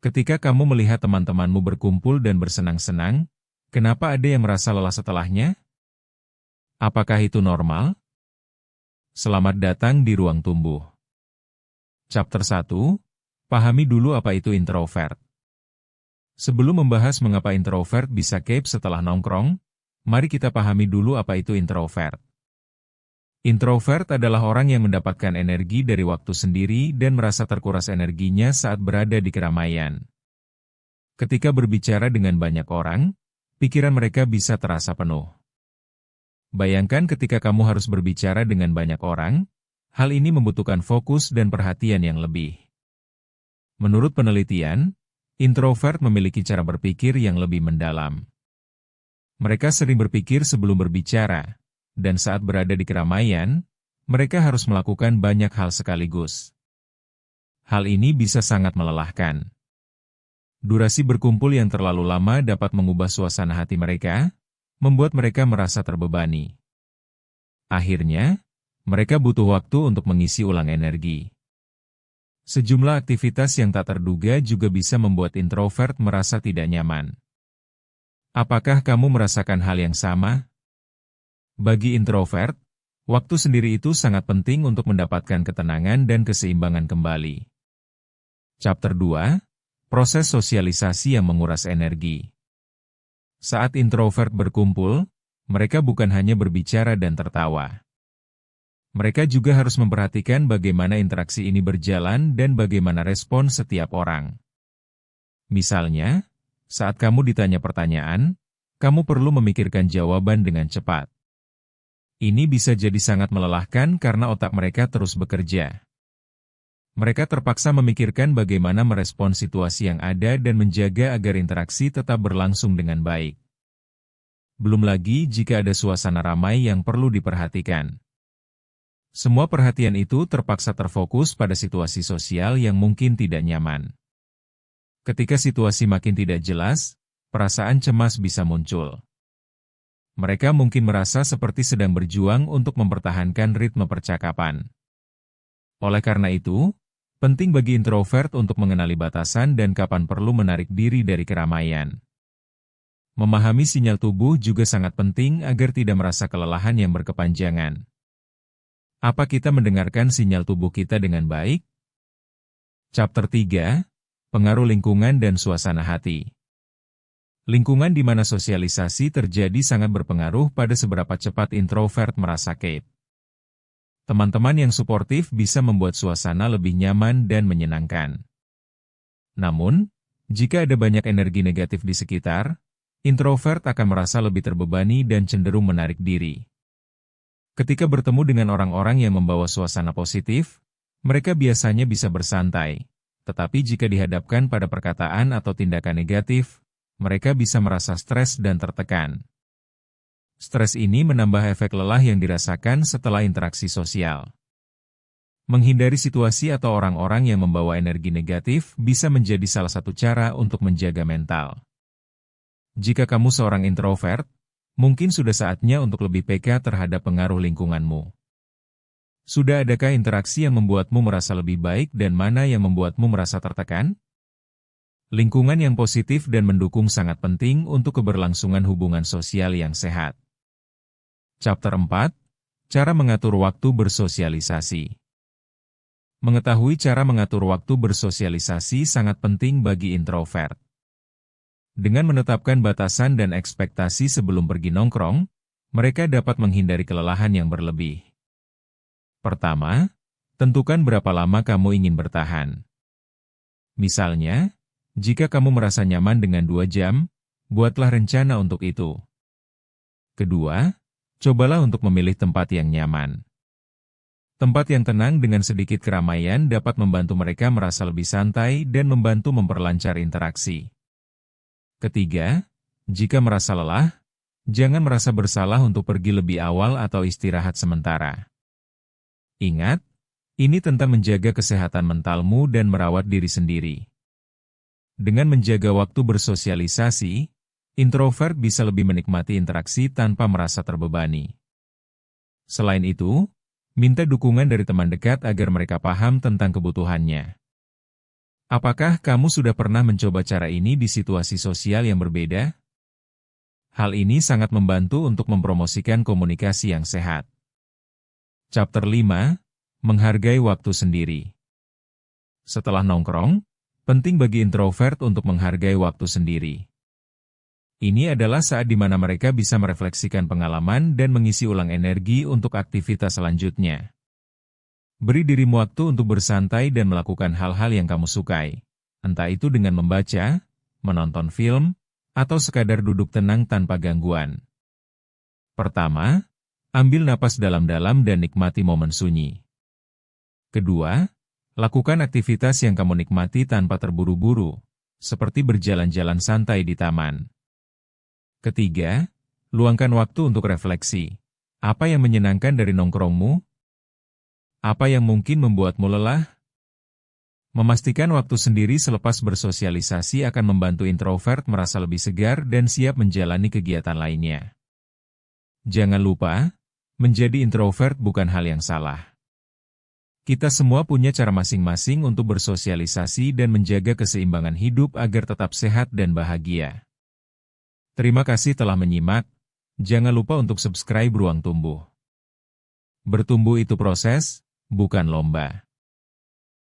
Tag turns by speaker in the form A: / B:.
A: Ketika kamu melihat teman-temanmu berkumpul dan bersenang-senang, kenapa ada yang merasa lelah setelahnya? Apakah itu normal? Selamat datang di Ruang Tumbuh. Chapter 1, pahami dulu apa itu introvert. Sebelum membahas mengapa introvert bisa keep setelah nongkrong, mari kita pahami dulu apa itu introvert. Introvert adalah orang yang mendapatkan energi dari waktu sendiri dan merasa terkuras energinya saat berada di keramaian. Ketika berbicara dengan banyak orang, pikiran mereka bisa terasa penuh. Bayangkan ketika kamu harus berbicara dengan banyak orang, hal ini membutuhkan fokus dan perhatian yang lebih. Menurut penelitian, introvert memiliki cara berpikir yang lebih mendalam. Mereka sering berpikir sebelum berbicara, dan saat berada di keramaian, mereka harus melakukan banyak hal sekaligus. Hal ini bisa sangat melelahkan. Durasi berkumpul yang terlalu lama dapat mengubah suasana hati mereka, membuat mereka merasa terbebani. Akhirnya, mereka butuh waktu untuk mengisi ulang energi. Sejumlah aktivitas yang tak terduga juga bisa membuat introvert merasa tidak nyaman. Apakah kamu merasakan hal yang sama? Bagi introvert, waktu sendiri itu sangat penting untuk mendapatkan ketenangan dan keseimbangan kembali. Chapter 2, proses sosialisasi yang menguras energi. Saat introvert berkumpul, mereka bukan hanya berbicara dan tertawa. Mereka juga harus memperhatikan bagaimana interaksi ini berjalan dan bagaimana respon setiap orang. Misalnya, saat kamu ditanya pertanyaan, kamu perlu memikirkan jawaban dengan cepat. Ini bisa jadi sangat melelahkan karena otak mereka terus bekerja. Mereka terpaksa memikirkan bagaimana merespon situasi yang ada dan menjaga agar interaksi tetap berlangsung dengan baik. Belum lagi jika ada suasana ramai yang perlu diperhatikan. Semua perhatian itu terpaksa terfokus pada situasi sosial yang mungkin tidak nyaman. Ketika situasi makin tidak jelas, perasaan cemas bisa muncul. Mereka mungkin merasa seperti sedang berjuang untuk mempertahankan ritme percakapan. Oleh karena itu, penting bagi introvert untuk mengenali batasan dan kapan perlu menarik diri dari keramaian. Memahami sinyal tubuh juga sangat penting agar tidak merasa kelelahan yang berkepanjangan. Apa kita mendengarkan sinyal tubuh kita dengan baik? Chapter 3, pengaruh lingkungan dan suasana hati. Lingkungan di mana sosialisasi terjadi sangat berpengaruh pada seberapa cepat introvert merasa keep. Teman-teman yang suportif bisa membuat suasana lebih nyaman dan menyenangkan. Namun, jika ada banyak energi negatif di sekitar, introvert akan merasa lebih terbebani dan cenderung menarik diri. Ketika bertemu dengan orang-orang yang membawa suasana positif, mereka biasanya bisa bersantai, tetapi jika dihadapkan pada perkataan atau tindakan negatif, mereka bisa merasa stres dan tertekan. Stres ini menambah efek lelah yang dirasakan setelah interaksi sosial. Menghindari situasi atau orang-orang yang membawa energi negatif bisa menjadi salah satu cara untuk menjaga mental. Jika kamu seorang introvert, mungkin sudah saatnya untuk lebih peka terhadap pengaruh lingkunganmu. Sudah adakah interaksi yang membuatmu merasa lebih baik dan mana yang membuatmu merasa tertekan? Lingkungan yang positif dan mendukung sangat penting untuk keberlangsungan hubungan sosial yang sehat. Chapter 4, cara mengatur waktu bersosialisasi. Mengetahui cara mengatur waktu bersosialisasi sangat penting bagi introvert. Dengan menetapkan batasan dan ekspektasi sebelum pergi nongkrong, mereka dapat menghindari kelelahan yang berlebih. Pertama, tentukan berapa lama kamu ingin bertahan. Misalnya, jika kamu merasa nyaman dengan 2 jam, buatlah rencana untuk itu. Kedua, cobalah untuk memilih tempat yang nyaman. Tempat yang tenang dengan sedikit keramaian dapat membantu mereka merasa lebih santai dan membantu memperlancar interaksi. Ketiga, jika merasa lelah, jangan merasa bersalah untuk pergi lebih awal atau istirahat sementara. Ingat, ini tentang menjaga kesehatan mentalmu dan merawat diri sendiri. Dengan menjaga waktu bersosialisasi, introvert bisa lebih menikmati interaksi tanpa merasa terbebani. Selain itu, minta dukungan dari teman dekat agar mereka paham tentang kebutuhannya. Apakah kamu sudah pernah mencoba cara ini di situasi sosial yang berbeda? Hal ini sangat membantu untuk mempromosikan komunikasi yang sehat. Chapter 5, Menghargai waktu sendiri. Setelah nongkrong, penting bagi introvert untuk menghargai waktu sendiri. Ini adalah saat di mana mereka bisa merefleksikan pengalaman dan mengisi ulang energi untuk aktivitas selanjutnya. Beri dirimu waktu untuk bersantai dan melakukan hal-hal yang kamu sukai, entah itu dengan membaca, menonton film, atau sekadar duduk tenang tanpa gangguan. Pertama, ambil napas dalam-dalam dan nikmati momen sunyi. Kedua, lakukan aktivitas yang kamu nikmati tanpa terburu-buru, seperti berjalan-jalan santai di taman. Ketiga, luangkan waktu untuk refleksi. Apa yang menyenangkan dari nongkrongmu? Apa yang mungkin membuatmu lelah? Memastikan waktu sendiri selepas bersosialisasi akan membantu introvert merasa lebih segar dan siap menjalani kegiatan lainnya. Jangan lupa, menjadi introvert bukan hal yang salah. Kita semua punya cara masing-masing untuk bersosialisasi dan menjaga keseimbangan hidup agar tetap sehat dan bahagia. Terima kasih telah menyimak. Jangan lupa untuk subscribe Ruang Tumbuh. Bertumbuh itu proses, bukan lomba.